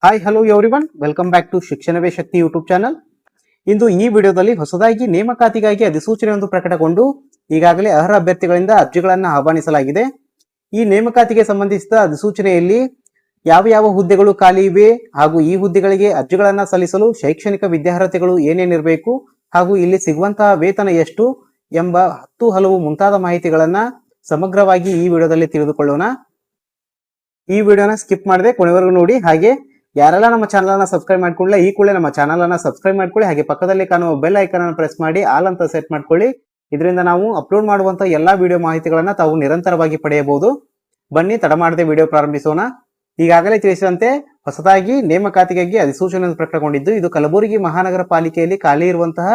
Hi hello everyone, welcome back to Shikshanave Shakti YouTube channel. ಇಂದು ಈ ವಿಡಿಯೋದಲ್ಲಿ ಹೊಸದಾಗಿ ನೇಮಕಾತಿಗಾಗಿ ಅಧಿಸೂಚನೆಯೊಂದು ಪ್ರಕಟಗೊಂಡು ಈಗಾಗಲೇ ಅರ್ಹ ಅಭ್ಯರ್ಥಿಗಳಿಂದ ಅರ್ಜಿಗಳನ್ನು ಆಹ್ವಾನಿಸಲಾಗಿದೆ. ಈ ನೇಮಕಾತಿಗೆ ಸಂಬಂಧಿಸಿದ ಅಧಿಸೂಚನೆಯಲ್ಲಿ ಯಾವ ಯಾವ ಹುದ್ದೆಗಳು ಖಾಲಿ ಇವೆ ಹಾಗೂ ಈ ಹುದ್ದೆಗಳಿಗೆ ಅರ್ಜಿಗಳನ್ನು ಸಲ್ಲಿಸಲು ಶೈಕ್ಷಣಿಕ ವಿದ್ಯಾರ್ಹತೆಗಳು ಏನೇನಿರಬೇಕು ಹಾಗೂ ಇಲ್ಲಿ ಸಿಗುವಂತಹ ವೇತನ ಎಷ್ಟು ಎಂಬ 10 ಹಲವು ಮುಂತಾದ ಮಾಹಿತಿಗಳನ್ನ ಸಮಗ್ರವಾಗಿ ಈ ವಿಡಿಯೋದಲ್ಲಿ ತಿಳಿದುಕೊಳ್ಳೋಣ. ಈ ವಿಡಿಯೋನ ಸ್ಕಿಪ್ ಮಾಡದೆ ಕೊನೆವರೆಗೂ ನೋಡಿ. ಹಾಗೆ ಯಾರೆಲ್ಲ ನಮ್ಮ ಚಾನಲ್ ಅನ್ನ ಸಬ್ಸ್ಕ್ರೈಬ್ ಮಾಡ್ಕೊಳ್ಳಿ, ಈ ಕೂಡಲೇ ನಮ್ಮ ಚಾನಲ್ ಅನ್ನ ಸಬ್ಸ್ಕ್ರೈಬ್ ಮಾಡ್ಕೊಳ್ಳಿ. ಹಾಗೆ ಪಕ್ಕದಲ್ಲಿ ಕಾಣುವ ಬೆಲ್ ಐಕಾನ್ ಅನ್ನು ಪ್ರೆಸ್ ಮಾಡಿ ಆಲ್ ಅಂತ ಸೆಟ್ ಮಾಡ್ಕೊಳ್ಳಿ. ಇದರಿಂದ ನಾವು ಅಪ್ಲೋಡ್ ಮಾಡುವಂತಹ ಎಲ್ಲಾ ವಿಡಿಯೋ ಮಾಹಿತಿಗಳನ್ನ ತಾವು ನಿರಂತರವಾಗಿ ಪಡೆಯಬಹುದು. ಬನ್ನಿ ತಡ ಮಾಡದೆ ವಿಡಿಯೋ ಪ್ರಾರಂಭಿಸೋಣ. ಈಗಾಗಲೇ ತಿಳಿಸಿದಂತೆ ಹೊಸದಾಗಿ ನೇಮಕಾತಿಗಾಗಿ ಅಧಿಸೂಚನೆ ಪ್ರಕಟಗೊಂಡಿದ್ದು, ಇದು ಕಲಬುರಗಿ ಮಹಾನಗರ ಪಾಲಿಕೆಯಲ್ಲಿ ಖಾಲಿ ಇರುವಂತಹ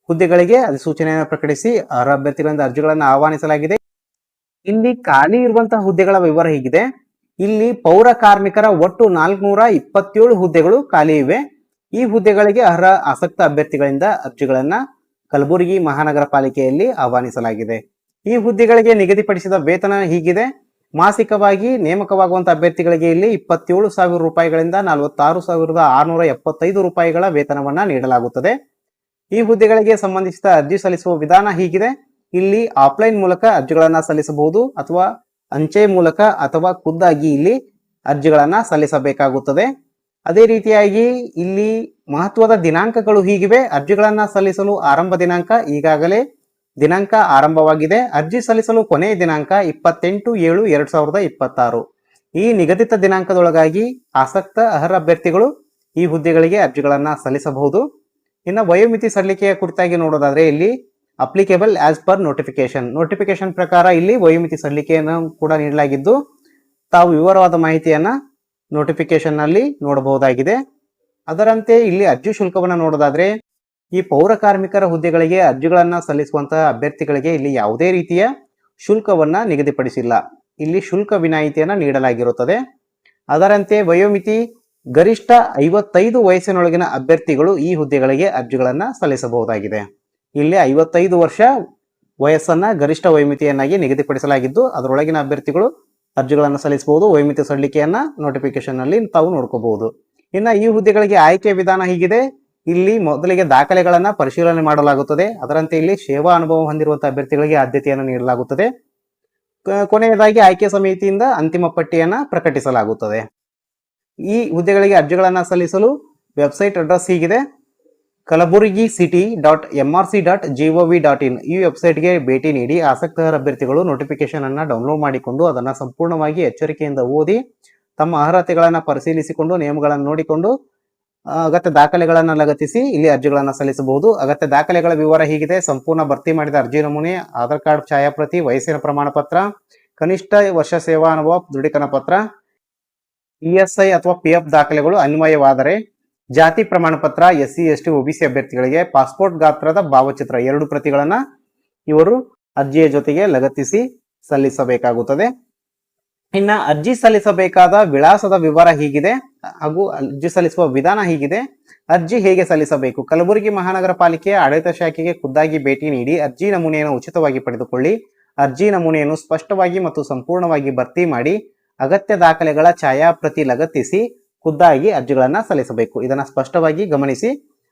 ಹುದ್ದೆಗಳಿಗೆ ಅಧಿಸೂಚನೆಯನ್ನು ಪ್ರಕಟಿಸಿ ಅರ್ಹ ಅಭ್ಯರ್ಥಿಗಳಿಂದ ಅರ್ಜಿಗಳನ್ನು ಆಹ್ವಾನಿಸಲಾಗಿದೆ. ಇಲ್ಲಿ ಖಾಲಿ ಇರುವಂತಹ ಹುದ್ದೆಗಳ ವಿವರ ಹೀಗಿದೆ. ಇಲ್ಲಿ ಪೌರ ಕಾರ್ಮಿಕರ ಒಟ್ಟು 427 ಹುದ್ದೆಗಳು ಖಾಲಿ ಇವೆ. ಈ ಹುದ್ದೆಗಳಿಗೆ ಅರ್ಹ ಆಸಕ್ತ ಅಭ್ಯರ್ಥಿಗಳಿಂದ ಅರ್ಜಿಗಳನ್ನ ಕಲಬುರಗಿ ಮಹಾನಗರ ಪಾಲಿಕೆಯಲ್ಲಿ ಆಹ್ವಾನಿಸಲಾಗಿದೆ. ಈ ಹುದ್ದೆಗಳಿಗೆ ನಿಗದಿಪಡಿಸಿದ ವೇತನ ಹೀಗಿದೆ. ಮಾಸಿಕವಾಗಿ ನೇಮಕವಾಗುವಂತಹ ಅಭ್ಯರ್ಥಿಗಳಿಗೆ ಇಲ್ಲಿ 27,000 ರೂಪಾಯಿಗಳಿಂದ 46,675 ರೂಪಾಯಿಗಳ ವೇತನವನ್ನ ನೀಡಲಾಗುತ್ತದೆ. ಈ ಹುದ್ದೆಗಳಿಗೆ ಸಂಬಂಧಿಸಿದ ಅರ್ಜಿ ಸಲ್ಲಿಸುವ ವಿಧಾನ ಹೀಗಿದೆ. ಇಲ್ಲಿ ಆಫ್ಲೈನ್ ಮೂಲಕ ಅರ್ಜಿಗಳನ್ನ ಸಲ್ಲಿಸಬಹುದು ಅಥವಾ ಅಂಚೆ ಮೂಲಕ ಅಥವಾ ಖುದ್ದಾಗಿ ಇಲ್ಲಿ ಅರ್ಜಿಗಳನ್ನ ಸಲ್ಲಿಸಬೇಕಾಗುತ್ತದೆ. ಅದೇ ರೀತಿಯಾಗಿ ಇಲ್ಲಿ ಮಹತ್ವದ ದಿನಾಂಕಗಳು ಹೀಗಿವೆ. ಅರ್ಜಿಗಳನ್ನ ಸಲ್ಲಿಸಲು ಆರಂಭ ದಿನಾಂಕ ಈಗಾಗಲೇ ದಿನಾಂಕ ಆರಂಭವಾಗಿದೆ. ಅರ್ಜಿ ಸಲ್ಲಿಸಲು ಕೊನೆಯ ದಿನಾಂಕ 28/7/2026. ಈ ನಿಗದಿತ ದಿನಾಂಕದೊಳಗಾಗಿ ಆಸಕ್ತ ಅರ್ಹ ಅಭ್ಯರ್ಥಿಗಳು ಈ ಹುದ್ದೆಗಳಿಗೆ ಅರ್ಜಿಗಳನ್ನ ಸಲ್ಲಿಸಬಹುದು. ಇನ್ನು ವಯೋಮಿತಿ ಸಲ್ಲಿಕೆಯ ಕುರಿತಾಗಿ ನೋಡೋದಾದ್ರೆ ಇಲ್ಲಿ ಅಪ್ಲಿಕೇಬಲ್ ಆಸ್ ಪರ್ ನೋಟಿಫಿಕೇಶನ್ ಪ್ರಕಾರ ಇಲ್ಲಿ ವಯೋಮಿತಿ ಸಲ್ಲಿಕೆಯನ್ನು ಕೂಡ ನೀಡಲಾಗಿದ್ದು, ತಾವು ವಿವರವಾದ ಮಾಹಿತಿಯನ್ನ ನೋಟಿಫಿಕೇಶನ್ ನಲ್ಲಿ ನೋಡಬಹುದಾಗಿದೆ. ಅದರಂತೆ ಇಲ್ಲಿ ಅರ್ಜಿ ಶುಲ್ಕವನ್ನು ನೋಡೋದಾದ್ರೆ ಈ ಪೌರ ಕಾರ್ಮಿಕರ ಹುದ್ದೆಗಳಿಗೆ ಅರ್ಜಿಗಳನ್ನ ಸಲ್ಲಿಸುವಂತಹ ಅಭ್ಯರ್ಥಿಗಳಿಗೆ ಇಲ್ಲಿ ಯಾವುದೇ ರೀತಿಯ ಶುಲ್ಕವನ್ನ ನಿಗದಿಪಡಿಸಿಲ್ಲ. ಇಲ್ಲಿ ಶುಲ್ಕ ವಿನಾಯಿತಿಯನ್ನ ನೀಡಲಾಗಿರುತ್ತದೆ. ಅದರಂತೆ ವಯೋಮಿತಿ ಗರಿಷ್ಠ 55 ವಯಸ್ಸಿನೊಳಗಿನ ಅಭ್ಯರ್ಥಿಗಳು ಈ ಹುದ್ದೆಗಳಿಗೆ ಅರ್ಜಿಗಳನ್ನ ಸಲ್ಲಿಸಬಹುದಾಗಿದೆ. ಇಲ್ಲಿ 55 ವರ್ಷ ವಯಸ್ಸನ್ನ ಗರಿಷ್ಠ ವಯೋಮಿತಿಯನ್ನಾಗಿ ನಿಗದಿಪಡಿಸಲಾಗಿದ್ದು, ಅದರೊಳಗಿನ ಅಭ್ಯರ್ಥಿಗಳು ಅರ್ಜಿಗಳನ್ನು ಸಲ್ಲಿಸಬಹುದು. ವಯೋಮಿತಿ ಸಲ್ಲಿಕೆಯನ್ನ ನೋಟಿಫಿಕೇಶನ್ ನಲ್ಲಿ ತಾವು ನೋಡ್ಕೋಬಹುದು. ಇನ್ನ ಈ ಹುದ್ದೆಗಳಿಗೆ ಆಯ್ಕೆ ವಿಧಾನ ಹೀಗಿದೆ. ಇಲ್ಲಿ ಮೊದಲಿಗೆ ದಾಖಲೆಗಳನ್ನ ಪರಿಶೀಲನೆ ಮಾಡಲಾಗುತ್ತದೆ. ಅದರಂತೆ ಇಲ್ಲಿ ಸೇವಾ ಅನುಭವ ಹೊಂದಿರುವಂತಹ ಅಭ್ಯರ್ಥಿಗಳಿಗೆ ಆದ್ಯತೆಯನ್ನು ನೀಡಲಾಗುತ್ತದೆ. ಕೊನೆಯದಾಗಿ ಆಯ್ಕೆ ಸಮಿತಿಯಿಂದ ಅಂತಿಮ ಪಟ್ಟಿಯನ್ನ ಪ್ರಕಟಿಸಲಾಗುತ್ತದೆ. ಈ ಹುದ್ದೆಗಳಿಗೆ ಅರ್ಜಿಗಳನ್ನ ಸಲ್ಲಿಸಲು ವೆಬ್ಸೈಟ್ ಅಡ್ರೆಸ್ ಹೀಗಿದೆ. kalaburigiCity.mrc.gov.in ಈ ವೆಬ್ಸೈಟ್ಗೆ ಭೇಟಿ ನೀಡಿ ಆಸಕ್ತ ಅಭ್ಯರ್ಥಿಗಳು ನೋಟಿಫಿಕೇಶನ್ ಅನ್ನ ಡೌನ್ಲೋಡ್ ಮಾಡಿಕೊಂಡು ಅದನ್ನ ಸಂಪೂರ್ಣವಾಗಿ ಎಚ್ಚರಿಕೆಯಿಂದ ಓದಿ ತಮ್ಮ ಅರ್ಹತೆಗಳನ್ನ ಪರಿಶೀಲಿಸಿಕೊಂಡು ನಿಯಮಗಳನ್ನು ನೋಡಿಕೊಂಡು ಅಗತ್ಯ ದಾಖಲೆಗಳನ್ನು ಲಗತ್ತಿಸಿ ಇಲ್ಲಿ ಅರ್ಜಿಗಳನ್ನ ಸಲ್ಲಿಸಬಹುದು. ಅಗತ್ಯ ದಾಖಲೆಗಳ ವಿವರ ಹೀಗಿದೆ. ಸಂಪೂರ್ಣ ಭರ್ತಿ ಮಾಡಿದ ಅರ್ಜಿ ನಮೂನೆ, ಆಧಾರ್ ಕಾರ್ಡ್ ಛಾಯಾಪ್ರತಿ, ವಯಸ್ಸಿನ ಪ್ರಮಾಣ ಪತ್ರ, ಕನಿಷ್ಠ ವರ್ಷ ಸೇವಾ ಅನುಭವ ದೃಢೀಕರಣ ಪತ್ರ, ESI ಅಥವಾ PF ದಾಖಲೆಗಳು ಅನ್ವಯವಾದರೆ, ಜಾತಿ ಪ್ರಮಾಣ ಪತ್ರ, SC ST OBC ಅಭ್ಯರ್ಥಿಗಳಿಗೆ ಪಾಸ್ಪೋರ್ಟ್ ಗಾತ್ರದ ಭಾವಚಿತ್ರ 2 ಪ್ರತಿಗಳನ್ನ ಇವರು ಅರ್ಜಿಯ ಜೊತೆಗೆ ಲಗತ್ತಿಸಿ ಸಲ್ಲಿಸಬೇಕಾಗುತ್ತದೆ. ಇನ್ನ ಅರ್ಜಿ ಸಲ್ಲಿಸಬೇಕಾದ ವಿಳಾಸದ ವಿವರ ಹೀಗಿದೆ ಹಾಗೂ ಅರ್ಜಿ ಸಲ್ಲಿಸುವ ವಿಧಾನ ಹೀಗಿದೆ. ಅರ್ಜಿ ಹೇಗೆ ಸಲ್ಲಿಸಬೇಕು? ಕಲಬುರಗಿ ಮಹಾನಗರ ಪಾಲಿಕೆಯ ಆಡಳಿತ ಶಾಖೆಗೆ ಖುದ್ದಾಗಿ ಭೇಟಿ ನೀಡಿ ಅರ್ಜಿ ನಮೂನೆಯನ್ನು ಉಚಿತವಾಗಿ ಪಡೆದುಕೊಳ್ಳಿ. ಅರ್ಜಿ ನಮೂನೆಯನ್ನು ಸ್ಪಷ್ಟವಾಗಿ ಮತ್ತು ಸಂಪೂರ್ಣವಾಗಿ ಭರ್ತಿ ಮಾಡಿ ಅಗತ್ಯ ದಾಖಲೆಗಳ ಛಾಯಾಪ್ರತಿ ಲಗತ್ತಿಸಿ ಖುದ್ದಾಗಿ ಅರ್ಜಿಗಳನ್ನ ಸಲ್ಲಿಸಬೇಕು. ಇದನ್ನ ಸ್ಪಷ್ಟವಾಗಿ ಗಮನಿಸಿ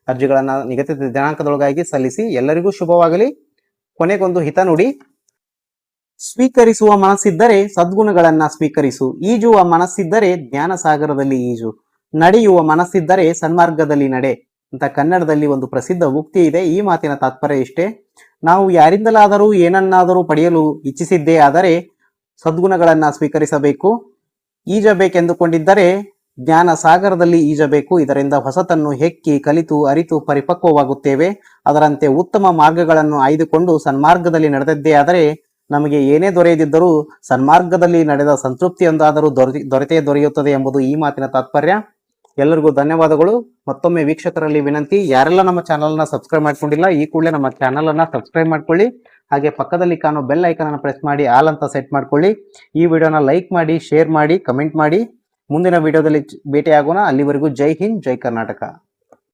ಅರ್ಜಿಗಳನ್ನ ನಿಗದಿತ ದಿನಾಂಕದೊಳಗಾಗಿ ಸಲ್ಲಿಸಿ. ಎಲ್ಲರಿಗೂ ಶುಭವಾಗಲಿ. ಕೊನೆಗೊಂದು ಹಿತ ನುಡಿ. ಸ್ವೀಕರಿಸುವ ಮನಸ್ಸಿದ್ದರೆ ಸದ್ಗುಣಗಳನ್ನ ಸ್ವೀಕರಿಸು. ಈಜುವ ಮನಸ್ಸಿದ್ದರೆ ಜ್ಞಾನ ಸಾಗರದಲ್ಲಿ ಈಜು. ನಡೆಯುವ ಮನಸ್ಸಿದ್ದರೆ ಸನ್ಮಾರ್ಗದಲ್ಲಿ ನಡೆ ಅಂತ ಕನ್ನಡದಲ್ಲಿ ಒಂದು ಪ್ರಸಿದ್ಧ ಉಕ್ತಿ ಇದೆ. ಈ ಮಾತಿನ ತಾತ್ಪರ್ಯ ಇಷ್ಟೇ. ನಾವು ಯಾರಿಂದಲಾದರೂ ಏನನ್ನಾದರೂ ಪಡೆಯಲು ಇಚ್ಛಿಸಿದ್ದೇ ಆದರೆ ಸದ್ಗುಣಗಳನ್ನ ಸ್ವೀಕರಿಸಬೇಕು. ಈಜಬೇಕೆಂದುಕೊಂಡಿದ್ದರೆ ಜ್ಞಾನ ಸಾಗರದಲ್ಲಿ ಈಜಬೇಕು. ಇದರಿಂದ ಹೊಸತನ್ನು ಹೆಕ್ಕಿ ಕಲಿತು ಅರಿತು ಪರಿಪಕ್ವವಾಗುತ್ತೇವೆ. ಅದರಂತೆ ಉತ್ತಮ ಮಾರ್ಗಗಳನ್ನು ಆಯ್ದುಕೊಂಡು ಸನ್ಮಾರ್ಗದಲ್ಲಿ ನಡೆದದ್ದೇ ಆದರೆ ನಮಗೆ ಏನೇ ದೊರೆಯದಿದ್ದರೂ ಸನ್ಮಾರ್ಗದಲ್ಲಿ ನಡೆದ ಸಂತೃಪ್ತಿಯೊಂದಾದರೂ ದೊರೆಯುತ್ತದೆ ಎಂಬುದು ಈ ಮಾತಿನ ತಾತ್ಪರ್ಯ. ಎಲ್ಲರಿಗೂ ಧನ್ಯವಾದಗಳು. ಮತ್ತೊಮ್ಮೆ ವೀಕ್ಷಕರಲ್ಲಿ ವಿನಂತಿ, ಯಾರೆಲ್ಲ ನಮ್ಮ ಚಾನಲ್ ಅನ್ನ ಸಬ್ಸ್ಕ್ರೈಬ್ ಮಾಡ್ಕೊಂಡಿಲ್ಲ ಈ ಕೂಡಲೇ ನಮ್ಮ ಚಾನಲ್ ಅನ್ನ ಸಬ್ಸ್ಕ್ರೈಬ್ ಮಾಡ್ಕೊಳ್ಳಿ. ಹಾಗೆ ಪಕ್ಕದಲ್ಲಿ ಕಾಣೋ ಬೆಲ್ ಐಕಾನ್ ಅನ್ನು ಪ್ರೆಸ್ ಮಾಡಿ ಆಲ್ ಅಂತ ಸೆಟ್ ಮಾಡ್ಕೊಳ್ಳಿ. ಈ ವಿಡಿಯೋನ ಲೈಕ್ ಮಾಡಿ, ಶೇರ್ ಮಾಡಿ, ಕಮೆಂಟ್ ಮಾಡಿ. ಮುಂದಿನ ವಿಡಿಯೋದಲ್ಲಿ ಭೇಟಿಯಾಗೋಣ. ಅಲ್ಲಿವರೆಗೂ ಜೈ ಹಿಂದ್, ಜೈ ಕರ್ನಾಟಕ.